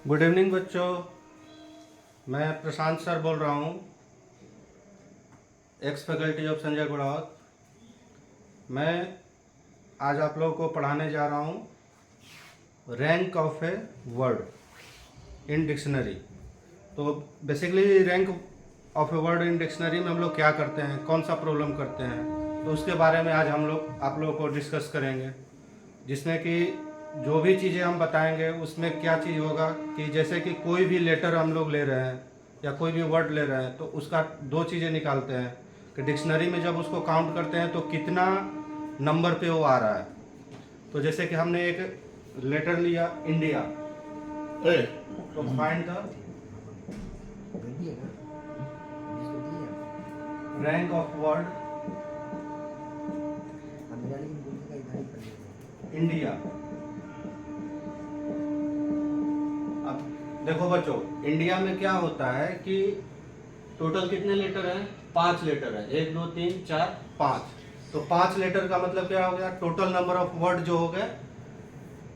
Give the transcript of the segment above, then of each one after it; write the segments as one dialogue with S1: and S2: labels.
S1: Good evening बच्चों। मैं प्रशांत sir बोल रहा हूँ, ex faculty of Sanjay Gudawat. मैं आज आप लोगों को पढ़ाने जा रहा हूँ rank of a word in dictionary. तो basically rank of a word in dictionary में हम लोग क्या करते हैं, कौन सा प्रॉब्लम करते हैं, तो उसके बारे में आज हम लोग आप लोगों को डिस्कस करेंगे। जिसमें कि जो भी चीज़ें हम बताएंगे उसमें क्या चीज़ होगा कि जैसे कि कोई भी लेटर हम लोग ले रहे हैं या कोई भी वर्ड ले रहे हैं तो उसका दो चीज़ें निकालते हैं कि डिक्शनरी में जब उसको काउंट करते हैं तो कितना नंबर पे वो आ रहा है। तो जैसे कि हमने एक लेटर लिया इंडिया, तो find the rank of word India. अब देखो बच्चों, इंडिया में क्या होता है कि टोटल कितने लेटर हैं? 5 लेटर है। 1 2 3 4 5। तो 5 लेटर का मतलब क्या हो गया? टोटल नंबर ऑफ वर्ड जो हो गए,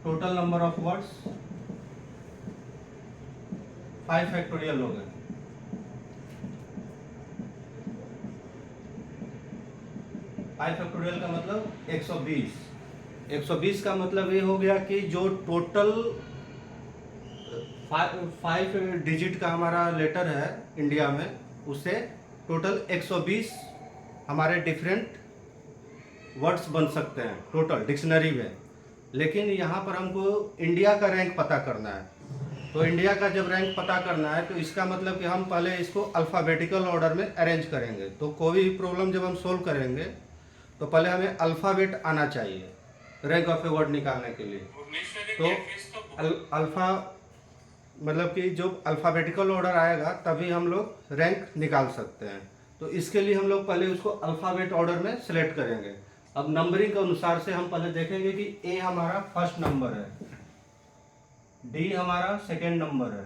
S1: total number of words 5 factorial हो गए। फाइव फैक्टोरियल का मतलब 120। 120 का मतलब ये हो गया कि जो टोटल 5 डिजिट का हमारा लेटर है इंडिया में, उससे टोटल 120 हमारे डिफरेंट वर्ड्स बन सकते हैं टोटल डिक्शनरी में। लेकिन यहाँ पर हमको इंडिया का रैंक पता करना है। तो इंडिया का जब रैंक पता करना है तो इसका मतलब कि हम पहले इसको अल्फ़ाबेटिकल ऑर्डर में अरेंज करेंगे। तो कोई भी प्रॉब्लम जब हम सोल्व करेंगे तो पहले हमें अल्फ़ाबेट आना चाहिए रैंक ऑफ ए वर्ड निकालने के लिए। तो अल्फ़ा मतलब कि जो अल्फ़ाबेटिकल ऑर्डर आएगा तभी हम लोग रैंक निकाल सकते हैं। तो इसके लिए हम लोग पहले उसको अल्फ़ाबेट ऑर्डर में सिलेक्ट करेंगे। अब नंबरिंग के अनुसार से हम पहले देखेंगे कि ए हमारा फर्स्ट नंबर है, डी हमारा सेकेंड नंबर है,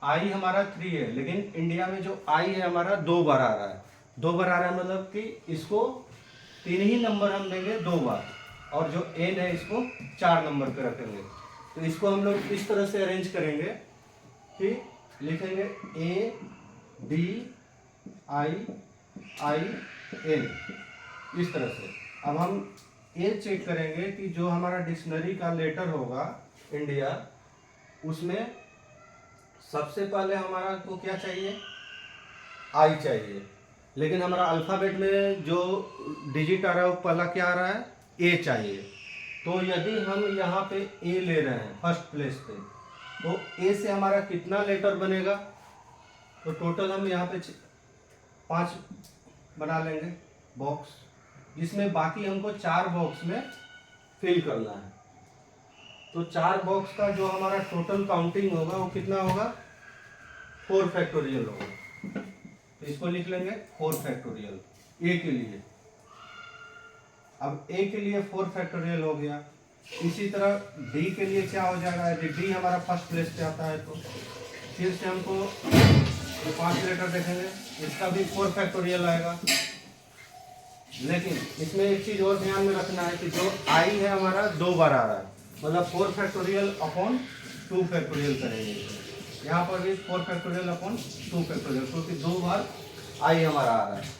S1: आई हमारा 3 है। लेकिन इंडिया में जो आई है हमारा 2 बार आ रहा है। 2 बार आ रहा है मतलब कि इसको 3 ही नंबर हम देंगे 2 बार, और जो एन है इसको 4 नंबर पे रखेंगे। तो इसको हम लोग इस तरह से अरेंज करेंगे कि लिखेंगे A D I I N, इस तरह से। अब हम ये चेक करेंगे कि जो हमारा डिक्शनरी का लेटर होगा इंडिया, उसमें सबसे पहले हमारा को क्या चाहिए? आई चाहिए। लेकिन हमारा अल्फ़ाबेट में जो डिजिट आ रहा है वो पहला क्या आ रहा है? ए चाहिए। तो यदि हम यहाँ पे ए ले रहे हैं फर्स्ट प्लेस पे, तो ए से हमारा कितना लेटर बनेगा? तो टोटल हम यहाँ पे 5 बना लेंगे बॉक्स, जिसमें बाकी हमको 4 बॉक्स में फिल करना है। तो 4 बॉक्स का जो हमारा टोटल काउंटिंग होगा वो कितना होगा? 4 फैक्टोरियल होगा। तो इसको लिख लेंगे 4 फैक्टोरियल ए के लिए। अब ए के लिए 4 फैक्टोरियल हो गया। इसी तरह डी के लिए क्या हो जाएगा? यदि डी हमारा फर्स्ट प्लेस पे आता है तो फिर से हमको 5 लेटर देखेंगे, इसका भी 4 फैक्टोरियल आएगा। लेकिन इसमें एक चीज और ध्यान में रखना है कि जो आई है हमारा 2 बार आ रहा है, मतलब 4 फैक्टोरियल अपॉन 2 फैक्टोरियल करेंगे। यहाँ पर भी 4 फैक्टोरियल अपॉन 2 फैक्टोरियल, क्योंकि 2 बार आई हमारा आ रहा है।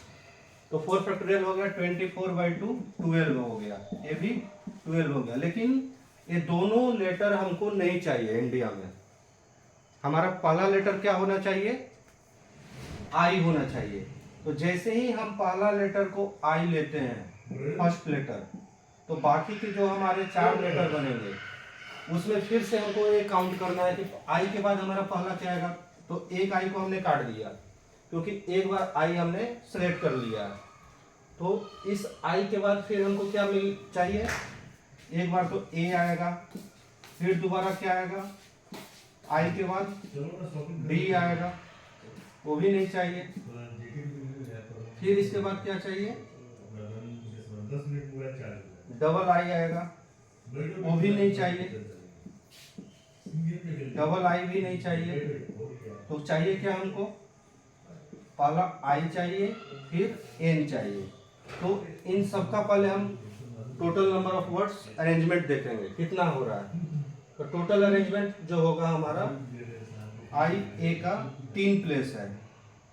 S1: तो 4 फैक्टोरियल हो गया 24/2, 12 हो गया। ये भी 12 हो गया। लेकिन ये दोनों लेटर हमको नहीं चाहिए इंडिया में। हमारा पहला लेटर क्या होना चाहिए? आई होना चाहिए। तो जैसे ही हम पहला लेटर को आई लेते हैं फर्स्ट लेटर, तो बाकी के जो हमारे 4 लेटर बनेंगे उसमें फिर से हमको ये काउंट करना है कि आई के बाद हमारा पहला क्या आएगा। तो एक आई को हमने काट दिया क्योंकि एक बार आई हमने सेलेक्ट कर लिया है। तो इस आई के बाद फिर हमको क्या मिल चाहिए? एक बार तो ए आएगा, फिर दोबारा क्या आएगा? आई के बाद डी आएगा, वो भी नहीं चाहिए। फिर इसके बाद क्या चाहिए? डबल आई आएगा, वो भी नहीं चाहिए। डबल आई भी नहीं चाहिए। तो चाहिए क्या हमको? पहला आई चाहिए, फिर एन चाहिए। तो इन सब का पहले हम total number of words arrangement देखेंगे कितना हो रहा है। तो टोटल अरेंजमेंट जो होगा हमारा आई ए का 3 प्लेस है,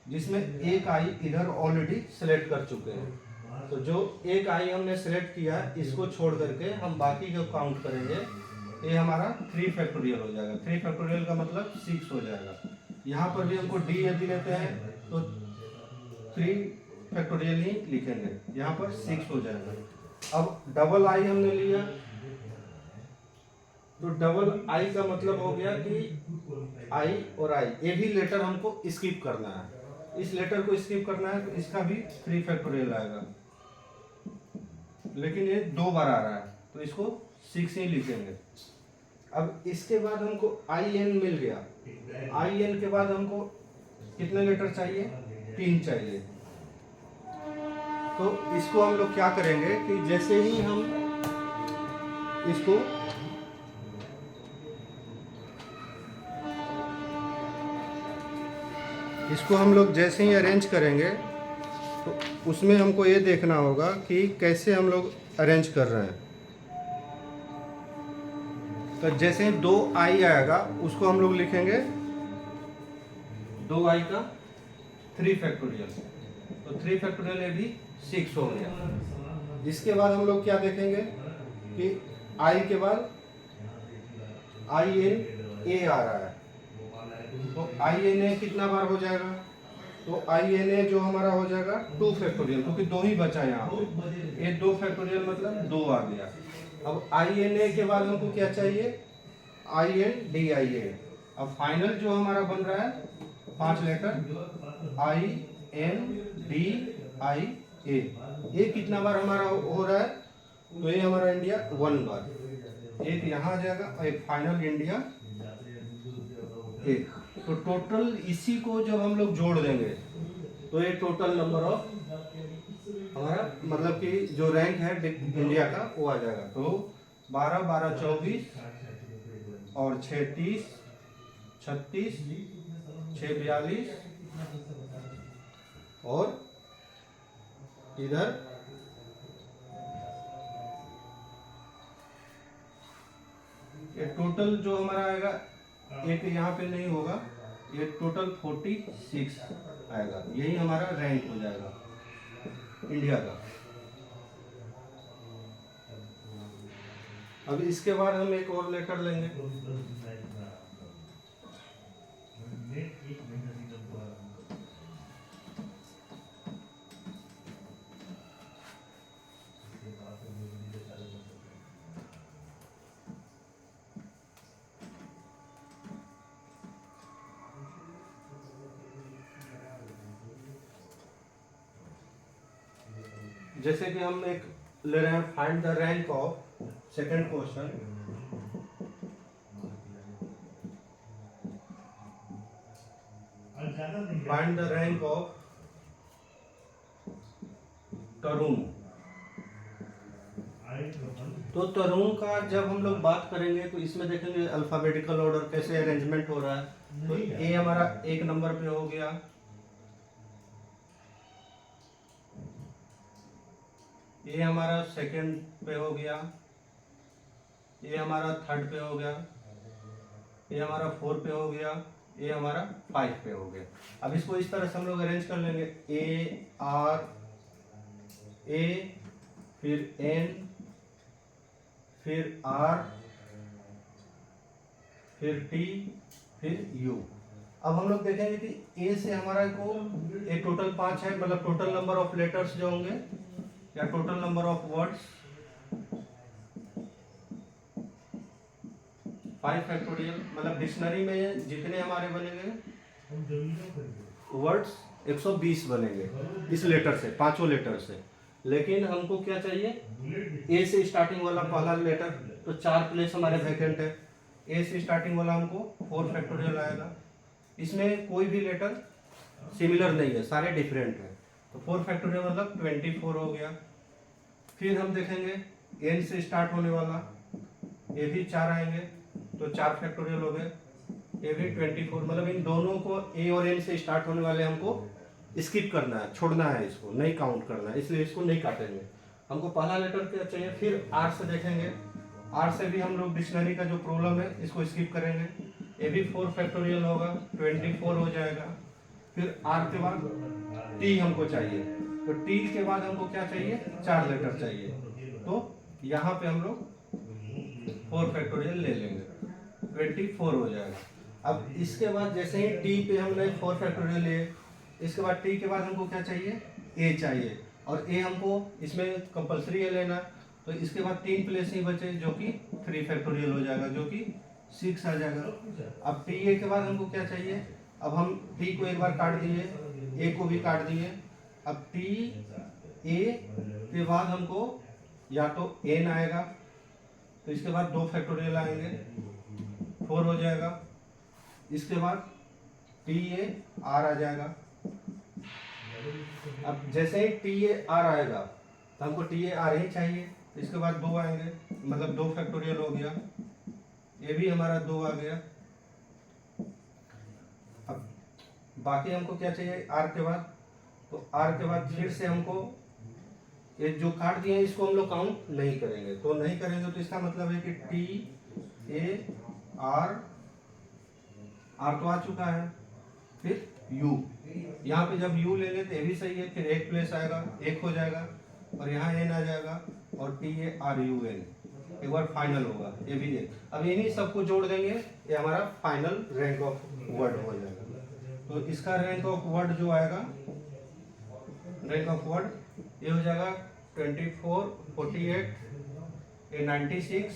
S1: जिसमें एक आई इधर ऑलरेडी सेलेक्ट कर चुके हैं। तो जो एक आई हमने सेलेक्ट किया इसको छोड़ करके हम बाकी को काउंट करेंगे। ये हमारा 3 फैक्टोरियल हो जाएगा। 3 फैक्टोरियल का मतलब 6 हो जाएगा। यहाँ पर भी हमको डी यदि लेते हैं तो 3 फैक्टोरियल ही लिखेंगे, यहाँ पर 6 हो जाएगा। अब डबल आई हमने लिया, तो डबल आई का मतलब हो गया कि आई और आई, ये भी लेटर हमको स्किप करना है। इस लेटर को स्किप करना है तो इसका भी 3 फैक्टोरियल आएगा, लेकिन ये 2 बार आ रहा है तो इसको 6 ही लिखेंगे। अब इसके बाद हमको आई एन मिल गया। आई एन के बाद हमको कितने लेटर चाहिए? 3 चाहिए। तो इसको हम लोग क्या करेंगे कि जैसे ही हम इसको हम लोग जैसे ही अरेंज करेंगे तो उसमें हमको ये देखना होगा कि कैसे हम लोग अरेंज कर रहे हैं। तो जैसे ही 2 आई आएगा उसको हम लोग लिखेंगे 2 आई का 3 फैक्टोरियल, तो 3 फैक्टोरियल ये भी 6 हो गया। इसके बाद हम लोग क्या देखेंगे कि आई के बाद आई एन ए आ रहा है, तो आई एन ए कितना बार हो जाएगा? तो आई एन ए जो हमारा हो जाएगा 2 फैक्टोरियल, क्योंकि 2 ही बचा यहाँ पे। ये 2 फैक्टोरियल मतलब 2 आ गया। अब आई एन ए के बाद हमको क्या चाहिए? I N D I A. अब फाइनल जो हमारा बन रहा है 5 letter I N D I A. ये कितना बार हमारा हो रहा है? तो ये हमारा इंडिया 1 बार, एक यहाँ आ जाएगा और एक फाइनल इंडिया 1। तो टोटल इसी को जब हम लोग जोड़ देंगे तो ये टोटल नंबर ऑफ हमारा मतलब कि जो रैंक है इंडिया का वो आ जाएगा। तो 12, 12, 24 और 6, 30, 36, 6, 42 और इधर ये टोटल जो हमारा आएगा, एक यहाँ पे नहीं होगा, ये टोटल 46 आएगा। यही हमारा रैंक हो जाएगा इंडिया का। अब इसके बाद हम एक और लेटर लेंगे। जैसे कि हम एक ले रहे हैं find the rank of, second question, find the rank of Tarun. तो तरुण का जब हम लोग बात करेंगे तो इसमें देखेंगे अल्फाबेटिकल ऑर्डर कैसे अरेंजमेंट हो रहा है। तो ए हमारा 1 नंबर पे हो गया, ये हमारा 2nd पे हो गया, ये हमारा 3rd पे हो गया, ये हमारा 4 पे हो गया, ये हमारा 5 पे हो गया। अब इसको इस तरह से हम लोग अरेंज कर लेंगे, ए आर ए, फिर एन, फिर आर, फिर टी, फिर यू। अब हम लोग देखेंगे कि ए से हमारा को ये टोटल 5 है, मतलब टोटल नंबर ऑफ लेटर्स जो होंगे या total number of words 5 factorial, मतलब डिक्शनरी में जितने हमारे बनेंगे वर्ड्स 120 बनेंगे इस लेटर से, 5 लेटर से। लेकिन हमको क्या चाहिए? ए से स्टार्टिंग वाला पहला लेटर, तो 4 प्लेस हमारे वैकेंट है। ए से स्टार्टिंग वाला हमको 4 फैक्टोरियल आएगा। इसमें कोई भी लेटर सिमिलर नहीं है, सारे डिफरेंट है। तो 4 फैक्टोरियल मतलब 24 हो गया। फिर हम देखेंगे एन से स्टार्ट होने वाला, ये भी 4 आएंगे, तो 4 फैक्टोरियल हो गए। ये भी 24, मतलब इन दोनों को ए और एन से स्टार्ट होने वाले हमको स्किप करना है, छोड़ना है, इसको नहीं काउंट करना है, इसलिए इसको नहीं काटेंगे। हमको पहला लेटर क्या चाहिए? फिर आर से देखेंगे आर से भी हम लोग डिक्शनरी का जो प्रॉब्लम है इसको स्किप करेंगे। ये भी 4 फैक्टोरियल होगा, 24 हो जाएगा। फिर आर के बाद टी हमको चाहिए, तो टी के बाद हमको क्या चाहिए, 4 लेटर चाहिए। तो यहाँ पे हम लोग 4 फैक्टोरियल ले लेंगे, 24 हो जाएगा। अब इसके बाद जैसे ही टी पे हमने 4 फैक्टोरियल लिए, इसके बाद टी के बाद हमको क्या चाहिए, ए चाहिए, और ए हमको इसमें कंपलसरी है लेना। तो इसके बाद 3 प्लेस ही बचे जो कि 3 फैक्टोरियल हो जाएगा, जो कि 6 आ जाएगा। अब टी ए के बाद हमको क्या चाहिए, अब हम टी को एक बार काट दिए, ए को भी काट दिए। अब टी ए के बाद हमको या तो एन आएगा, तो इसके बाद 2 फैक्टोरियल आएंगे, 4 हो जाएगा। इसके बाद टी ए आर आ जाएगा। अब जैसे ही टी ए आर आएगा तो हमको टी ए आर ही चाहिए, इसके बाद 2 आएंगे, मतलब 2 फैक्टोरियल हो गया। ये भी हमारा 2 आ गया। अब बाकी हमको क्या चाहिए आर के बाद, तो आर के बाद फिर से हमको ये जो काट दिए हैं इसको हम लोग काउंट नहीं करेंगे। तो नहीं करेंगे तो इसका मतलब है कि टी ए आर, आर तो आ चुका है, फिर यू, यहाँ पे जब यू लेंगे तो ये भी सही है, फिर एक प्लेस आएगा, 1 हो जाएगा, और यहाँ एन आ जाएगा, और T A R U N एक बार फाइनल होगा, ये भी है। अब इन्हीं सबको जोड़ देंगे, ये हमारा फाइनल रैंक ऑफ वर्ड हो जाएगा। तो इसका रैंक ऑफ वर्ड जो आएगा, रैंक ऑफ वर्ड ये हो जाएगा 24, 48, 96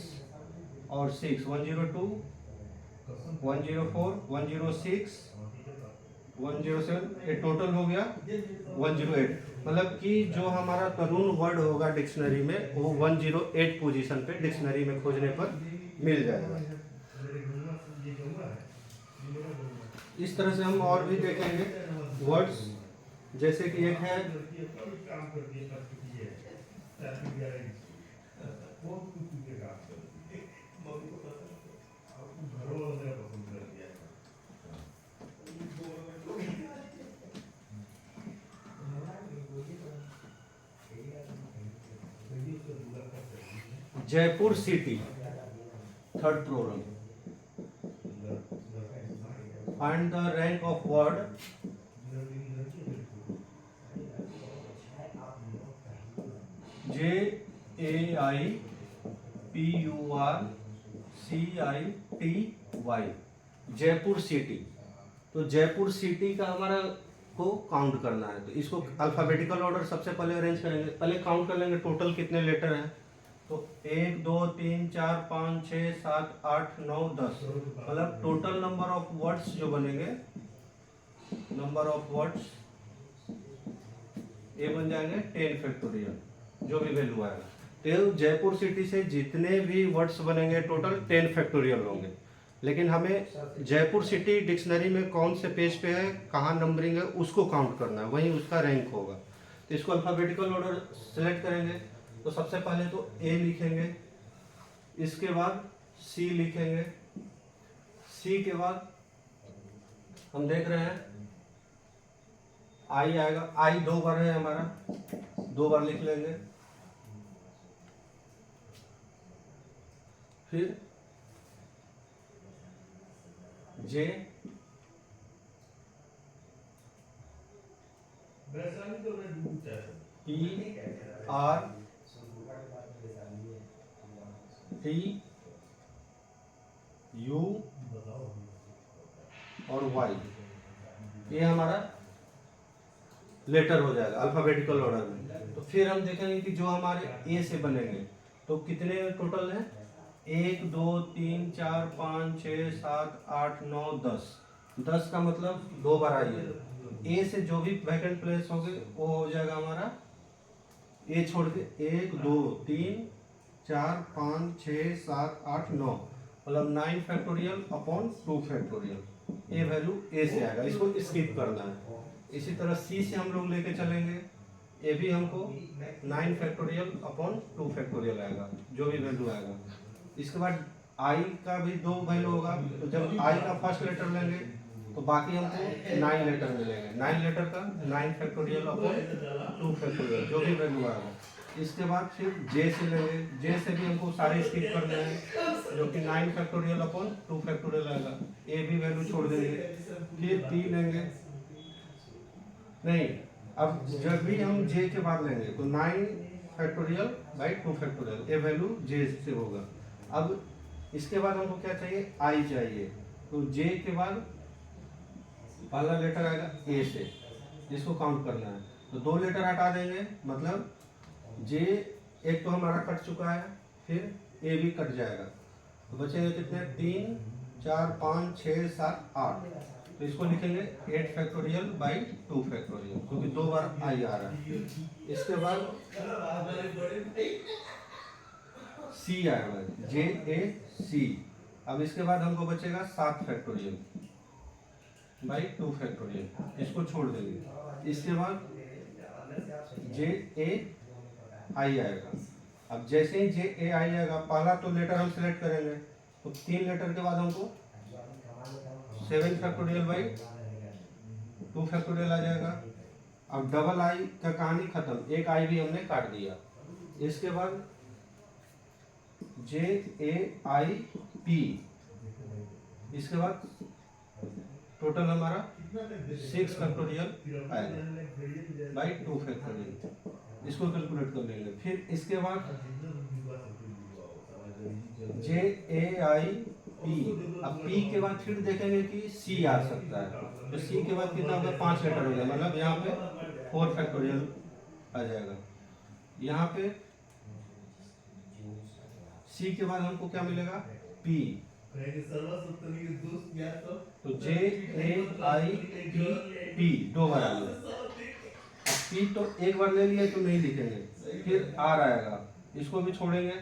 S1: और 6, 102, 104, 106, 107, ये टोटल हो गया 108। मतलब कि जो हमारा तरुण वर्ड होगा डिक्शनरी में वो 108 पोजीशन पे डिक्शनरी में खोजने पर मिल जाएगा। इस तरह से हम और भी देखेंगे वर्ड्स, जैसे कि एक है Jaipur city, third problem, find the rank of word JAIPURCITY, Jaipur city. तो जयपुर सिटी का हमारा को काउंट करना है, तो इसको अल्फाबेटिकल ऑर्डर सबसे पहले अरेंज करेंगे। पहले काउंट कर लेंगे टोटल कितने लेटर हैं, तो 1 2 3 4 5 6 7 8 9 10, मतलब टोटल नंबर ऑफ वर्ड्स जो बनेंगे, नंबर ऑफ वर्ड्स ये बन जाएंगे 10 फैक्टोरियल, जो भी वैल्यू आएगा। तो जयपुर सिटी से जितने भी वर्ड्स बनेंगे टोटल 10 फैक्टोरियल होंगे। लेकिन हमें जयपुर सिटी डिक्शनरी में कौन से पेज पे है, कहाँ नंबरिंग है, उसको काउंट करना है, वहीं उसका रैंक होगा। तो इसको अल्फाबेटिकल ऑर्डर सेलेक्ट करेंगे। तो सबसे पहले तो ए लिखेंगे, इसके बाद सी लिखेंगे, सी के बाद हम देख रहे हैं आई आएगा, आई 2 बार है हमारा, 2 बार लिख लेंगे। फिर जे, ई आर टी यू और वाई, ये हमारा लेटर हो जाएगा अल्फाबेटिकल ऑर्डर में। तो फिर हम देखेंगे कि जो हमारे ए से बनेंगे तो कितने टोटल हैं, 1 2 3 4 5 6 7 8 9 10, 10 का मतलब 2 बार आई है। ए से जो भी वैकेंट प्लेस होंगे वो हो जाएगा हमारा ए छोड़ के 1 2 3 4 5 6 7 8 9, मतलब 9 फैक्टोरियल अपॉन 2 फैक्टोरियल, ये वैल्यू ए से आएगा, इसको स्किप करना है। इसी तरह सी से हम लोग लेके चलेंगे, ये भी हमको 9 फैक्टोरियल अपॉन 2 फैक्टोरियल आएगा, जो भी वैल्यू आएगा। इसके बाद आई का भी 2 वैल्यू होगा, तो जब आई का फर्स्ट लेटर लेंगे तो बाकी हमको 9 लेटर मिलेंगे, 9 लेटर का 9 फैक्टोरियल अपॉन 2 फैक्टोरियल, जो भी वैल्यू आएगा। इसके बाद फिर जे से लेंगे, जे से भी हमको सारे स्किप करने हैं, जो कि 9 फैक्टोरियल अपॉन 2 फैक्टोरियल आएगा, ए भी वैल्यू छोड़ देंगे। फिर पी लेंगे, नहीं, अब जब भी हम जे के बाद लेंगे तो 9 factorial by 2 factorial, a value J से होगा। अब इसके बाद हमको क्या चाहिए, आई चाहिए, तो जे के बाद पहला लेटर आएगा ए से, जिसको काउंट करना है, तो 2 लेटर हटा देंगे, मतलब जे एक तो हमारा कट चुका है, फिर ए भी कट जाएगा, तो बचेंगे कितने, 3 4 5 6 7 8, तो इसको लिखेंगे 8 फैक्टोरियल बाई 2 फैक्टोरियल, क्योंकि 2 बार आई आ रहा है। इसके बाद सी आएगा, जे ए सी। अब इसके बाद हमको बचेगा 7 फैक्टोरियल बाई 2 फैक्टोरियल, इसको छोड़ देंगे। इसके बाद जे ए आई आएगा। अब जैसे ही जे ए आई आएगा, पहला तो लेटर हम सिलेक्ट करेंगे, तो 3 लेटर के बाद हमको 7 फैक्टोरियल बाई 2 फैक्टोरियल आ जाएगा। अब डबल आई का कहानी खत्म, एक आई भी हमने काट दिया। इसके बाद जे ए आई पी, इसके बाद टोटल हमारा 6 फैक्टोरियल आएगा बाई 2 फैक्टोरियल, इसको कैलकुलेट कर लेंगे। फिर इसके बाद जे ए आई पी, अब पी के बाद फिर देखेंगे कि सी आ सकता है, तो सी के बाद कितना होगा, 5 लेटर हो गया, मतलब यहाँ पे 4 फैक्टोरियल आ जाएगा। यहाँ पे सी के बाद हमको क्या मिलेगा, पी, तो J A I P, P 2 बार आ गया। पी तो एक बार ले लिए तो नहीं लिखेंगे, फिर आर आएगा, इसको भी छोड़ेंगे,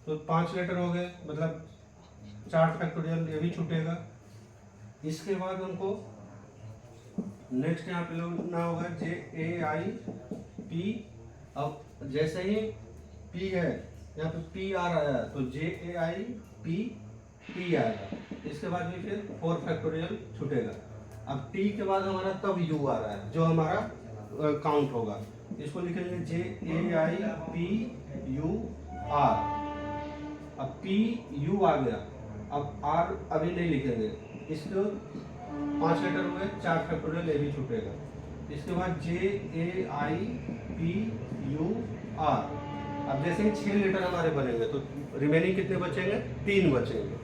S1: तो 5 लेटर हो गए, मतलब 4 फैक्टोरियल, ये भी छूटेगा। इसके बाद हमको नेक्स्ट यहाँ पे लिखना होगा जे ए आई पी। अब जैसे ही पी है, यहाँ पे पी आर आया, तो J A I P T आएगा, इसके बाद भी फिर 4 फैक्टोरियल छूटेगा। अब टी के बाद हमारा तब यू आ रहा है, जो हमारा काउंट होगा, इसको लिखेंगे जे A I P U are. अब पी यू आ गया, अब आर अभी नहीं लिखेंगे, इसको 5 लेटर हुए, 4 फैक्टोरियल ए भी छूटेगा। इसके बाद जे A I P U are. अब जैसे ही 6 लेटर हमारे बनेंगे, तो रिमेनिंग कितने बचेंगे, 3 बचेंगे,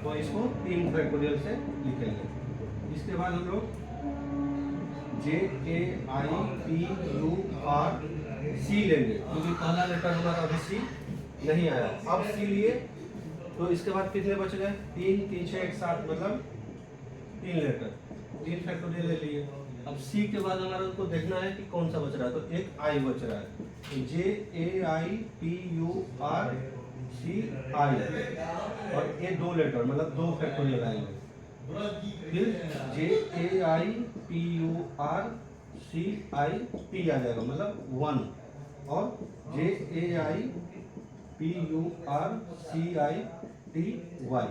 S1: तो इसको 3 फैक्टोरियल से लिखेंगे। इसके बाद हम लोग J A I P U R C लेंगे, क्योंकि पहला लेटर हमारा अभी सी नहीं आया, अब सी लिए, तो इसके बाद कितने बच गए, 3 3 6 1 7, मतलब 3 लेटर, 3 फैक्टोरियल ले लिए। अब सी के बाद हमारा को देखना है कि कौन सा बच रहा है, तो एक आई बच रहा है, तो J A I P U R C I, और ये 2 लेटर, मतलब 2 फैक्टोरियल आएंगे। फिर J A I P U R C I P आ जाएगा, मतलब 1, और J A I P U R C I T Y,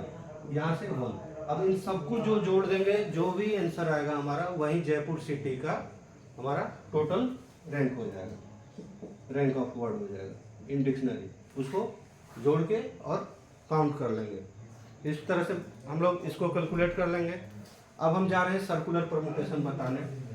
S1: यहाँ से 1। अब इन सबको जो जोड़ देंगे, जो भी आंसर आएगा हमारा, वही जयपुर सिटी का हमारा टोटल रैंक हो जाएगा, रैंक ऑफ वर्ड हो जाएगा इन डिक्शनरी। उसको जोड़ के और काउंट कर लेंगे, इस तरह से हम लोग इसको कैलकुलेट कर लेंगे। अब हम जा रहे हैं सर्कुलर परमुटेशन बताने।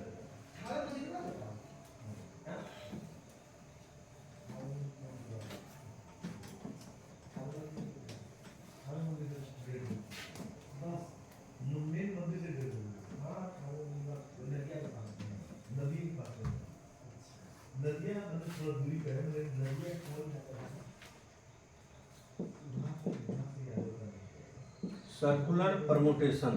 S1: सर्कुलर परमुटेशन,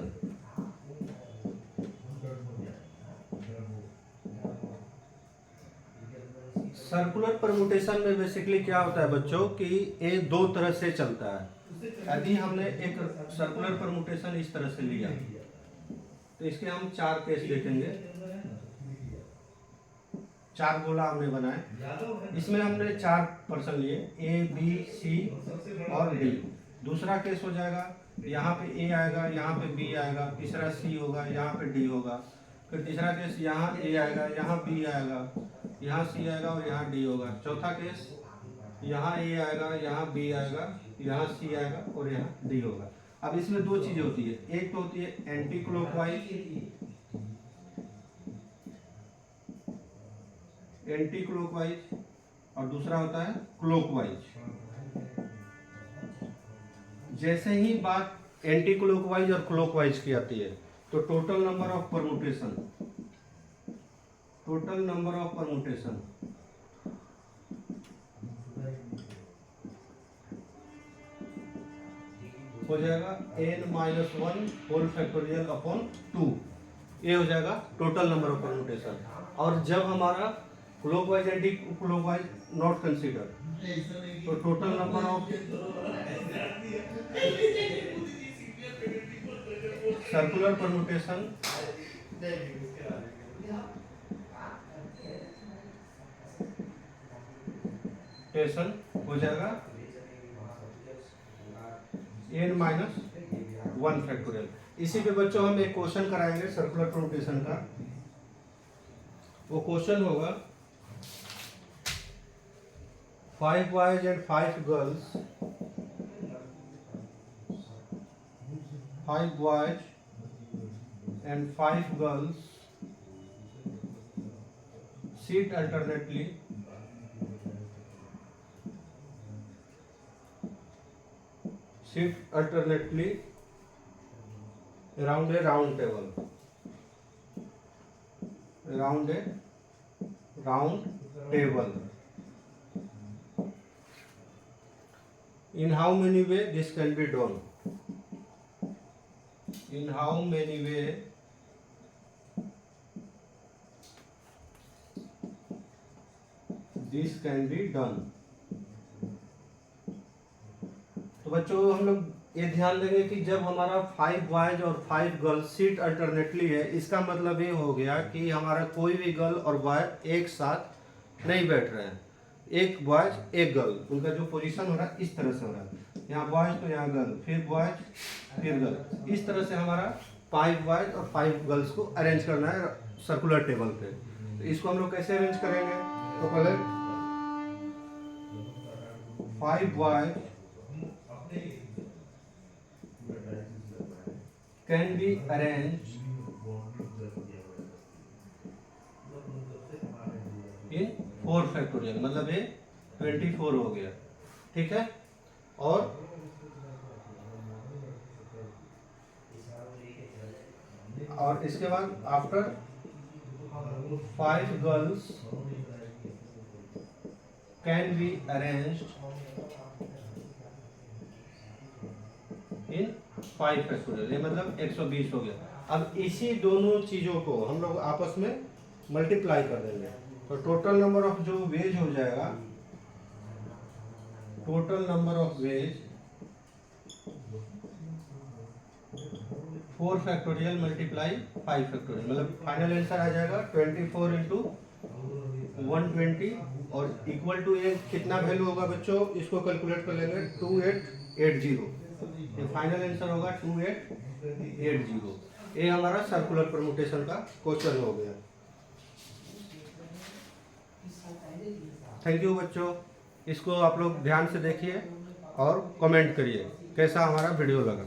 S1: सर्कुलर परमुटेशन में बेसिकली क्या होता है बच्चों कि ये 2 तरह से चलता है। यदि हमने एक सर्कुलर परमुटेशन इस तरह से लिया, तो इसके हम 4 केस देखेंगे। 4 गोला हमने बनाए, इसमें हमने 4 पर्सन लिए, ए बी सी और डी। दूसरा केस हो जाएगा, यहाँ पे ए आएगा, यहाँ पे बी आएगा, तीसरा सी होगा, यहाँ पे डी होगा। फिर तीसरा केस यहाँ ए आएगा, यहाँ बी आएगा, यहाँ सी आएगा और यहाँ डी होगा। चौथा केस यहाँ ए आएगा, यहाँ बी आएगा, यहाँ सी आएगा और यहाँ डी होगा। अब इसमें दो चीजें होती है, एक तो होती है एंटी क्लॉकवाइज, एंटी क्लॉकवाइज, और दूसरा होता है क्लॉकवाइज। जैसे ही बात एंटी क्लॉकवाइज और क्लॉकवाइज की आती है तो total number of permutation, total number of permutation हो जाएगा n-1 होल फैक्टोरियल अपॉन 2। ये हो जाएगा टोटल नंबर ऑफ परमुटेशन। और जब हमारा clockwise anti clockwise not consider, तो total number of circular permutation हो जाएगा n-1 फैक्टोरियल। इसी पे बच्चों हम एक क्वेश्चन कराएंगे सर्कुलर परमुटेशन का। वो क्वेश्चन होगा 5 boys and 5 girls, 5 boys and 5 girls sit alternately around a round table, around a round table. In how many way this can be done? In how many way this can be done? तो बच्चों हम लोग ये ध्यान देंगे कि जब हमारा 5 बॉयज और 5 गर्ल्स सीट अल्टरनेटली है, इसका मतलब ये हो गया कि हमारा कोई भी गर्ल और बॉय एक साथ नहीं बैठ रहे हैं। एक बॉयज एक गर्ल, उनका जो पोजीशन हो रहा है इस तरह से हो रहा है, यहाँ बॉयज तो यहाँ गर्ल, फिर बॉयज फिर गर्ल। इस तरह से हमारा 5 बॉयज और 5 गर्ल्स को अरेंज करना है सर्कुलर टेबल पे। तो इसको हम लोग कैसे अरेंज करेंगे? तो पहले 5 boys can be arranged in 4 factorial, मतलब ये 24 हो गया, ठीक है। और इसके बाद after 5 girls can be arranged in 5 factorial, ये मतलब 120 हो गया। अब इसी दोनों चीजों को हम लोग आपस में मल्टीप्लाई कर देंगे, तो टोटल नंबर ऑफ जो वेज हो जाएगा, total number of ways 4 factorial multiply 5 factorial, मतलब फाइनल आंसर आ जाएगा 24 इंटू 120 और इक्वल टू ये कितना वैल्यू होगा बच्चों? इसको कैलकुलेट कर लेंगे 2880। ये फाइनल आंसर होगा 2880। ये हमारा सर्कुलर परमुटेशन का क्वेश्चन हो गया। थैंक यू बच्चों, इसको आप लोग ध्यान से देखिए और कमेंट करिए कैसा हमारा वीडियो लगा।